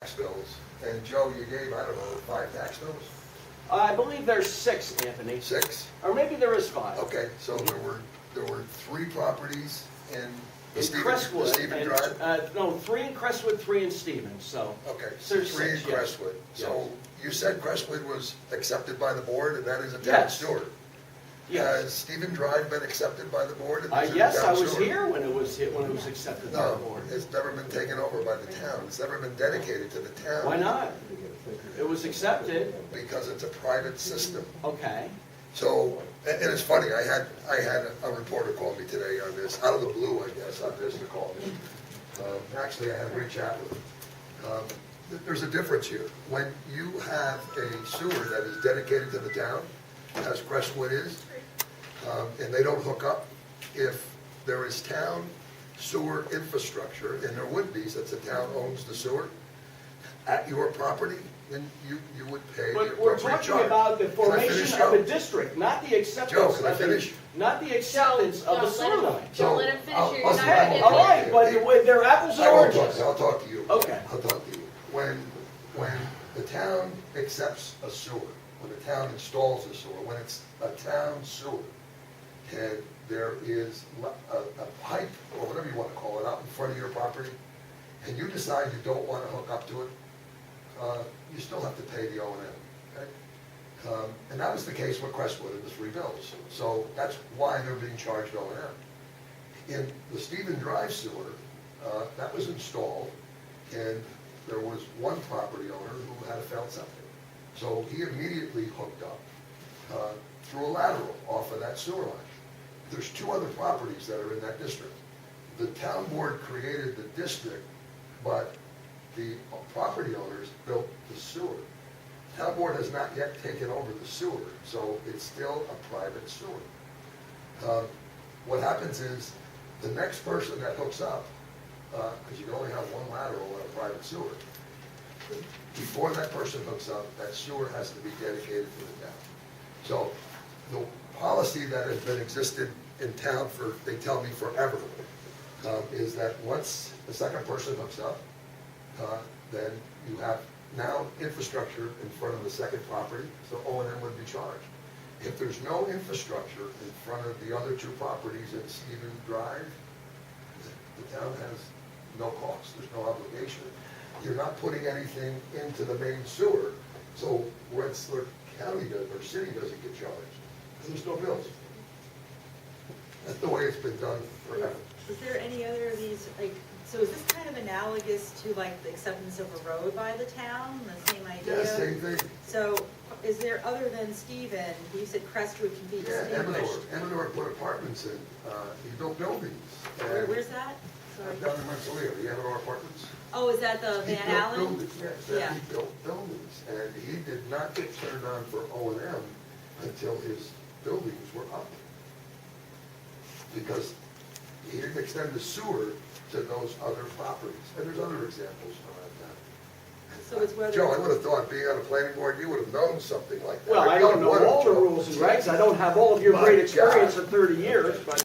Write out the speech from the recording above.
tax bills, and Joe, you gave, I don't know, 5 tax bills? I believe there's 6, Anthony. 6? Or maybe there is 5. Okay, so there were 3 properties in the In Stephen Crestwood. And, Drive? no, 3 in Crestwood, 3 in Stevens, so. Okay, So so there's 3 in 6, yes. Crestwood. So Yes. you said Crestwood was accepted by the board, and that is a town Yes. sewer. Yes. Has Stephen Drive been accepted by the board? and is it a Yes, town I was sewer? here when it was accepted by the No, board. it's never been taken over by the town. It's never been dedicated to the town. Why not? It was accepted. Because it's a private system. Okay. So, and it's funny, I had a reporter call me today on this, out of the blue, I guess, on this to call me. Actually, I had a great chat with him. There's a difference here. When you have a sewer that is dedicated to the town, as Crestwood is, and they don't hook up, if there is town sewer infrastructure, and there would be, since the town owns the sewer, at your property, then you would pay the But we're appropriate talking charge. about the Can I finish, formation of a Joe? district, not the acceptance. Joe, can I of the- finish? Not the acceptance of the sewer line. Don't let him finish I'll- or you're I'll not say- gonna get All it. right, but they're apples and I won't oranges. talk, I'll talk to you. Okay. I'll talk to you. When the town accepts a sewer, when the town installs a sewer, when it's a town sewer, and there is a pipe, or whatever you want to call it, out in front of your property, and you decide you don't want to hook up to it, you still have to pay the O&M, okay? And that was the case with Crestwood in the 3 bills. So that's why they're being charged O&M. In the Stephen Drive sewer, that was installed, and there was one property owner who had a failed septic. So he immediately hooked up through a lateral off of that sewer line. There's 2 other properties that are in that district. The town board created the district, but the property owners built the sewer. Town board has not yet taken over the sewer, so it's still a private sewer. What happens is, the next person that hooks up, because you can only have one lateral in a private sewer, before that person hooks up, that sewer has to be dedicated to the town. So, the policy that has been existed in town for, they tell me forever, is that once the second person hooks up, then you have now infrastructure in front of the second property, so O&M would be charged. If there's no infrastructure in front of the other 2 properties in Stephen Drive, the town has no cost, there's no obligation. You're not putting anything into the main sewer, so Rensselaer County does, or city doesn't get charged, because there's no bills. That's the way it's been done forever. Is there any other of these, like, so is this kind of analogous to like the acceptance of a road by the town, the same idea? Yeah, same thing. So is there, other than Stephen, you said Crestwood can be Yeah, distinguished? Eminor put apartments in, he built buildings. and- Where's that? Sorry. Down in Rensselaer, the Eminor Apartments. Oh, is that the He Van built Allen? buildings, yeah, Yeah. he built buildings, and he did not get turned on for O&M until his buildings were up. Because he didn't extend the sewer to those other properties, and there's other examples around that. So it's whether. Joe, I would have thought, being on the planning board, you would have known something like that. Well, I don't know would have, all the Joe. rules and regs. I don't have all of your My great experience God. of 30 years, but